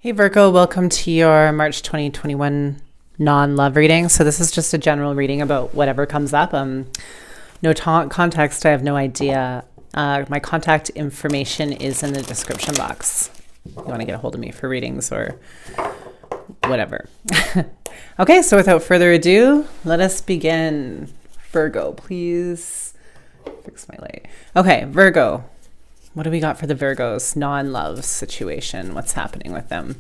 Hey Virgo, welcome to your March 2021 non-love reading. So this is just a general reading about whatever comes up. No context, I have no idea. My contact information is in the description box. If you want to get a hold of me for readings or whatever. Okay, so without further ado, let us begin. Virgo, please fix my light. Okay, Virgo. What do we got for the Virgos? Non-love situation. What's happening with them?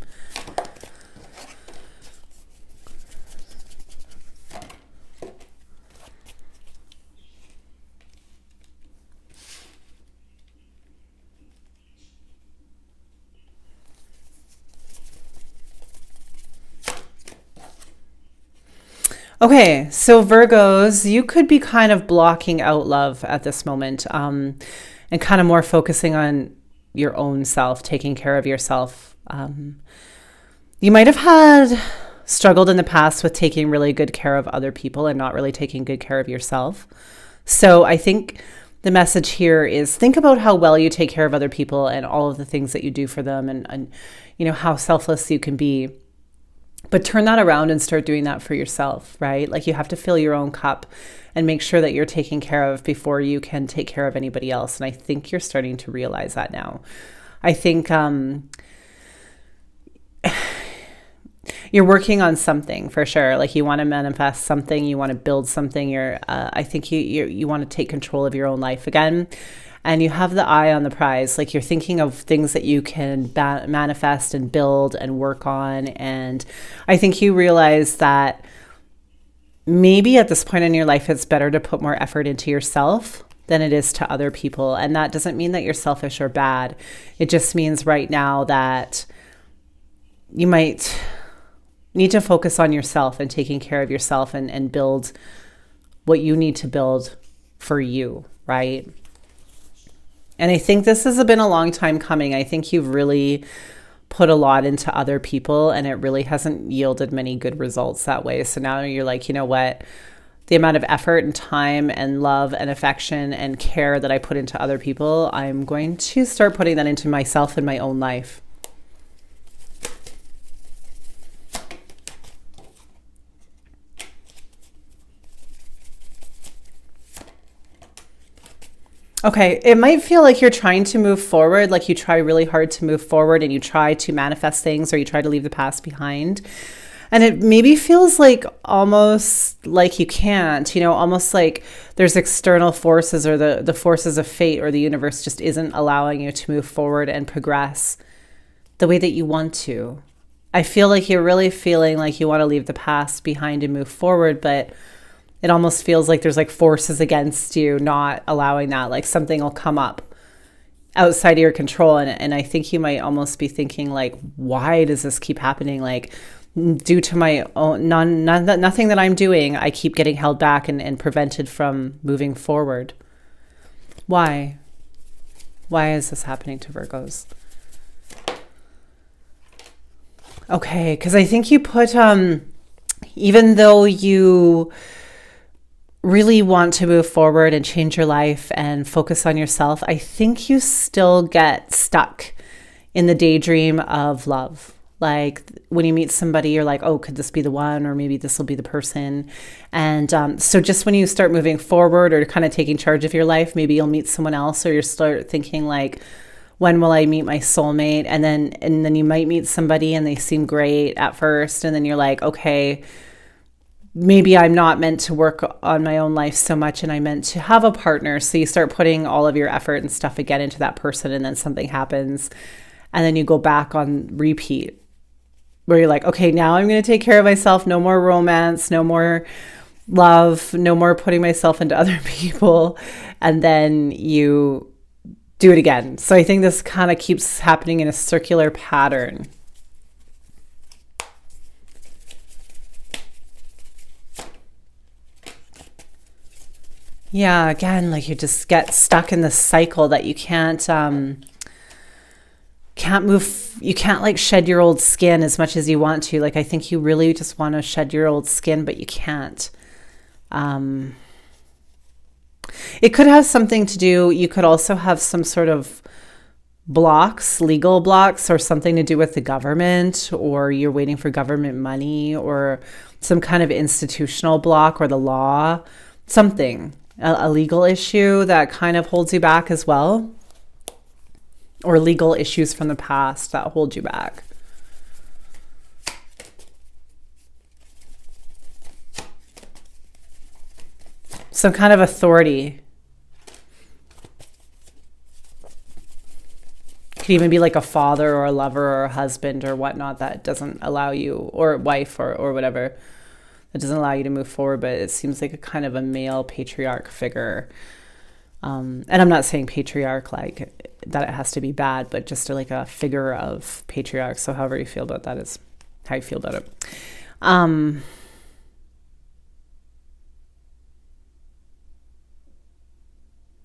Okay, so Virgos, you could be kind of blocking out love at this moment. And kind of more focusing on your own self, taking care of yourself. You might have had struggled in the past with taking really good care of other people and not really taking good care of yourself. So I think the message here is think about how well you take care of other people and all of the things that you do for them and you know, how selfless you can be. But turn that around and start doing that for yourself, right? Like you have to fill your own cup and make sure that you're taken care of before you can take care of anybody else. And I think you're starting to realize that now. I think you're working on something for sure. Like you want to manifest something, you want to build something. I think you want to take control of your own life again. And you have the eye on the prize. Like you're thinking of things that you can manifest and build and work on. And I think you realize that maybe at this point in your life, it's better to put more effort into yourself than it is to other people. And that doesn't mean that you're selfish or bad. It just means right now that you might need to focus on yourself and taking care of yourself and build what you need to build for you, right? And I think this has been a long time coming. I think you've really put a lot into other people and it really hasn't yielded many good results that way. So now you're like, you know what? The amount of effort and time and love and affection and care that I put into other people, I'm going to start putting that into myself and my own life. Okay, it might feel like you're trying to move forward, like you try really hard to move forward and you try to manifest things or you try to leave the past behind. And it maybe feels like almost like you can't, you know, almost like there's external forces or the forces of fate or the universe just isn't allowing you to move forward and progress the way that you want to. I feel like you're really feeling like you want to leave the past behind and move forward, but it almost feels like there's like forces against you not allowing that, like something will come up outside of your control. And I think you might almost be thinking like, why does this keep happening? Like due to my own, nothing that I'm doing, I keep getting held back and prevented from moving forward. Why? Why is this happening to Virgos? Okay, because I think you put, even though you really want to move forward and change your life and focus on yourself, I think you still get stuck in the daydream of love. Like when you meet somebody, you're like, oh, could this be the one? Or maybe this will be the person. And so just when you start moving forward or kind of taking charge of your life, maybe you'll meet someone else or you start thinking like, when will I meet my soulmate? And then you might meet somebody and they seem great at first. And then you're like, okay, maybe I'm not meant to work on my own life so much and I meant to have a partner. So you start putting all of your effort and stuff again into that person and then something happens and then you go back on repeat where you're like, okay, now I'm going to take care of myself. No more romance, no more love, no more putting myself into other people. And then you do it again. So I think this kind of keeps happening in a circular pattern. Yeah, again, like you just get stuck in this cycle that you can't move. You can't like shed your old skin as much as you want to. Like I think you really just want to shed your old skin, but you can't. It could have something to do. You could also have some sort of blocks, legal blocks, or something to do with the government, or you're waiting for government money, or some kind of institutional block, or the law, something, a legal issue that kind of holds you back as well, or legal issues from the past that hold you back. Some kind of authority. Could even be like a father or a lover or a husband or whatnot that doesn't allow you, or wife or whatever, that doesn't allow you to move forward. But it seems like a kind of a male patriarch figure. And I'm not saying patriarch like that it has to be bad, but just like a figure of patriarch. So however you feel about that is how you feel about it.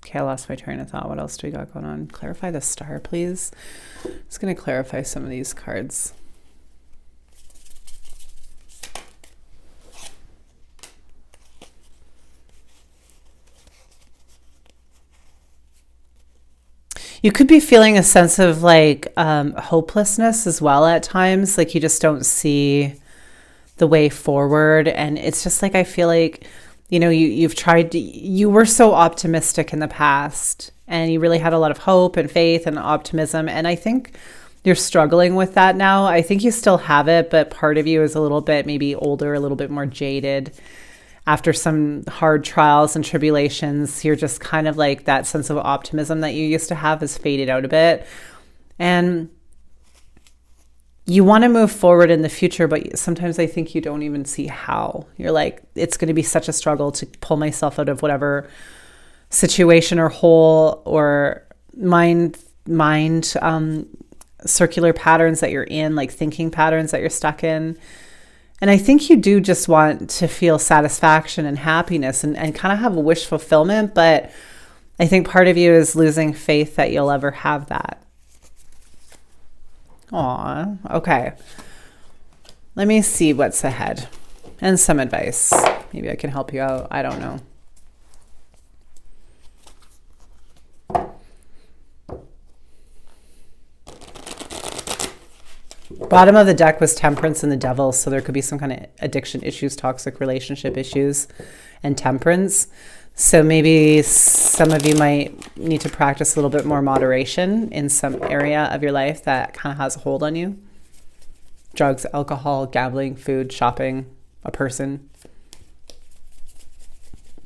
Okay, I lost my train of thought. What else do we got going on? Clarify the star, please. I'm just going to clarify some of these cards. You could be feeling a sense of like hopelessness as well at times. Like you just don't see the way forward. And it's just like, I feel like, you know, you've tried to, you were so optimistic in the past and you really had a lot of hope and faith and optimism. And I think you're struggling with that now. I think you still have it, but part of you is a little bit maybe older, a little bit more jaded. After some hard trials and tribulations, you're just kind of like that sense of optimism that you used to have has faded out a bit. And you want to move forward in the future, but sometimes I think you don't even see how. You're like, it's going to be such a struggle to pull myself out of whatever situation or hole or mind circular patterns that you're in, like thinking patterns that you're stuck in. And I think you do just want to feel satisfaction and happiness and kind of have a wish fulfillment, but I think part of you is losing faith that you'll ever have that. Aw, okay. Let me see what's ahead and some advice. Maybe I can help you out. I don't know. Bottom of the deck was Temperance and the Devil, so there could be some kind of addiction issues, toxic relationship issues, and temperance. So maybe some of you might need to practice a little bit more moderation in some area of your life that kind of has a hold on you. Drugs, alcohol, gambling, food, shopping, a person.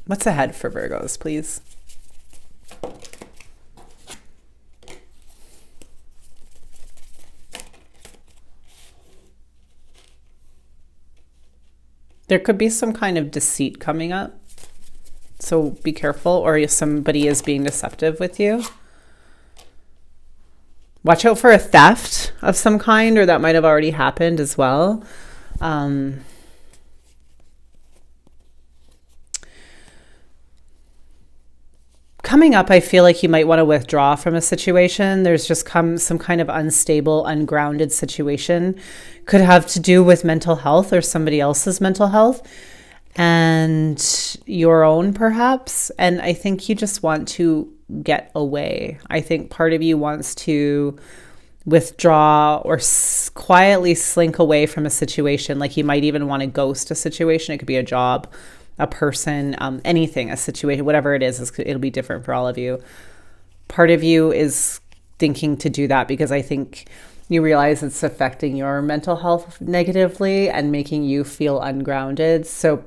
What's ahead for Virgos, please? There could be some kind of deceit coming up. So be careful, or if somebody is being deceptive with you. Watch out for a theft of some kind, or that might have already happened as well. Coming up, I feel like you might want to withdraw from a situation. There's just some kind of unstable, ungrounded situation. Could have to do with mental health or somebody else's mental health and your own perhaps. And I think you just want to get away. I think part of you wants to withdraw or quietly slink away from a situation. Like you might even want to ghost a situation. It could be a job, a person, anything, a situation, whatever it is, it'll be different for all of you. Part of you is thinking to do that because I think you realize it's affecting your mental health negatively and making you feel ungrounded. So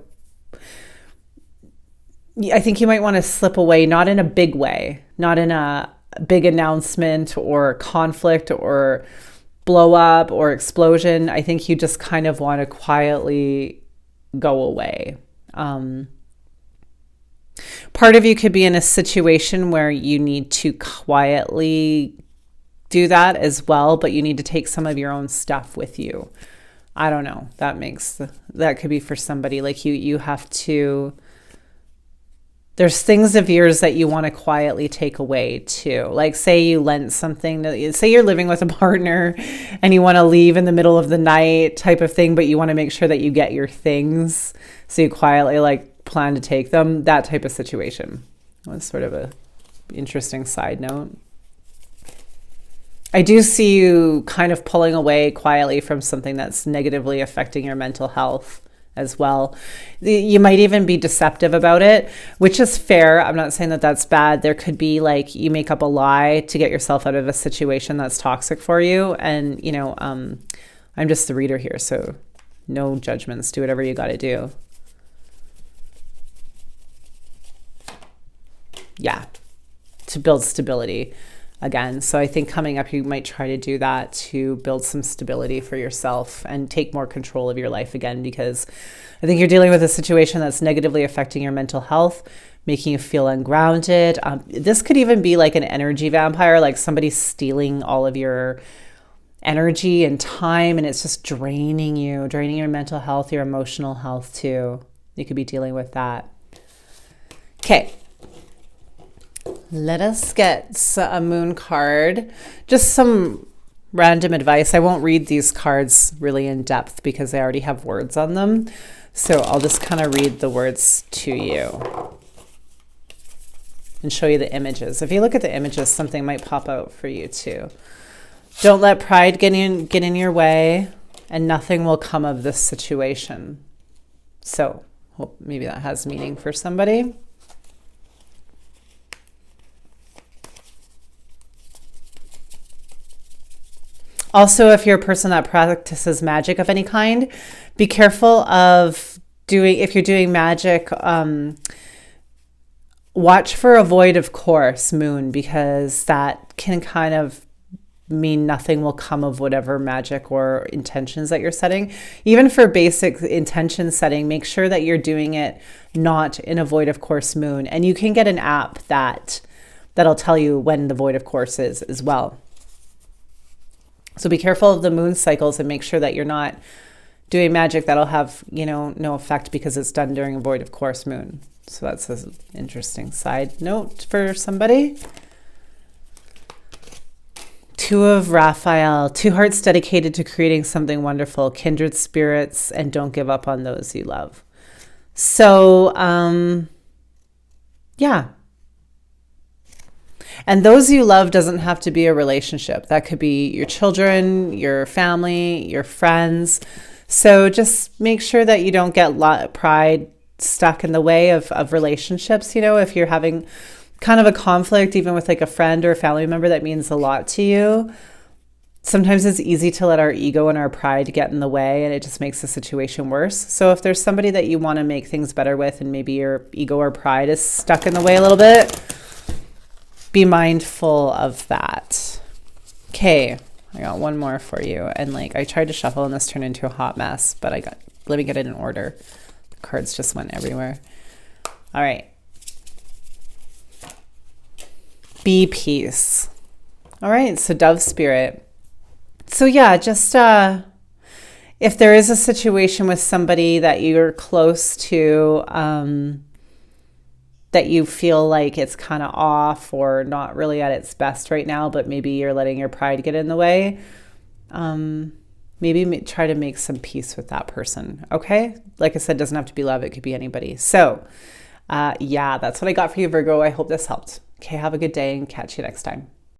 I think you might want to slip away, not in a big way, not in a big announcement or conflict or blow up or explosion. I think you just kind of want to quietly go away. Part of you could be in a situation where you need to quietly do that as well, but you need to take some of your own stuff with you. I don't know. That could be for somebody like you have to, there's things of yours that you want to quietly take away too. Like say you lent something, say you're living with a partner and you want to leave in the middle of the night type of thing, but you want to make sure that you get your things. So you quietly like plan to take them, that type of situation. That was sort of a interesting side note. I do see you kind of pulling away quietly from something that's negatively affecting your mental health as well. You might even be deceptive about it, which is fair. I'm not saying that that's bad. There could be like you make up a lie to get yourself out of a situation that's toxic for you. And, you know, I'm just the reader here, so no judgments. Do whatever you got to do. Yeah, to build stability again. So I think coming up, you might try to do that to build some stability for yourself and take more control of your life again, because I think you're dealing with a situation that's negatively affecting your mental health, making you feel ungrounded. This could even be like an energy vampire, like somebody stealing all of your energy and time, and it's just draining you, draining your mental health, your emotional health too. You could be dealing with that. Okay. Let us get a moon card. Just some random advice. I won't read these cards really in depth because they already have words on them. So I'll just kind of read the words to you and show you the images. If you look at the images, something might pop out for you too. Don't let pride get in your way, and nothing will come of this situation. So hope maybe that has meaning for somebody. Also, if you're a person that practices magic of any kind, be careful of if you're doing magic, watch for a void of course moon, because that can kind of mean nothing will come of whatever magic or intentions that you're setting. Even for basic intention setting, make sure that you're doing it not in a void of course moon. And you can get an app that'll tell you when the void of course is as well. So be careful of the moon cycles and make sure that you're not doing magic that'll have, you know, no effect because it's done during a void of course moon. So that's an interesting side note for somebody. Two of Raphael, two hearts dedicated to creating something wonderful, kindred spirits, and don't give up on those you love. So, yeah. And those you love doesn't have to be a relationship. That could be your children, your family, your friends. So just make sure that you don't get pride stuck in the way of relationships. You know, if you're having kind of a conflict, even with like a friend or a family member that means a lot to you, sometimes it's easy to let our ego and our pride get in the way, and it just makes the situation worse. So if there's somebody that you want to make things better with, and maybe your ego or pride is stuck in the way a little bit, be mindful of that. Okay, I got one more for you. And like I tried to shuffle and this turned into a hot mess, but let me get it in order. The cards just went everywhere. All right. Be peace. All right, so dove spirit. So yeah, just if there is a situation with somebody that you're close to, that you feel like it's kind of off or not really at its best right now, but maybe you're letting your pride get in the way, maybe try to make some peace with that person, okay? Like I said, it doesn't have to be love. It could be anybody. So, yeah, that's what I got for you, Virgo. I hope this helped. Okay, have a good day and catch you next time.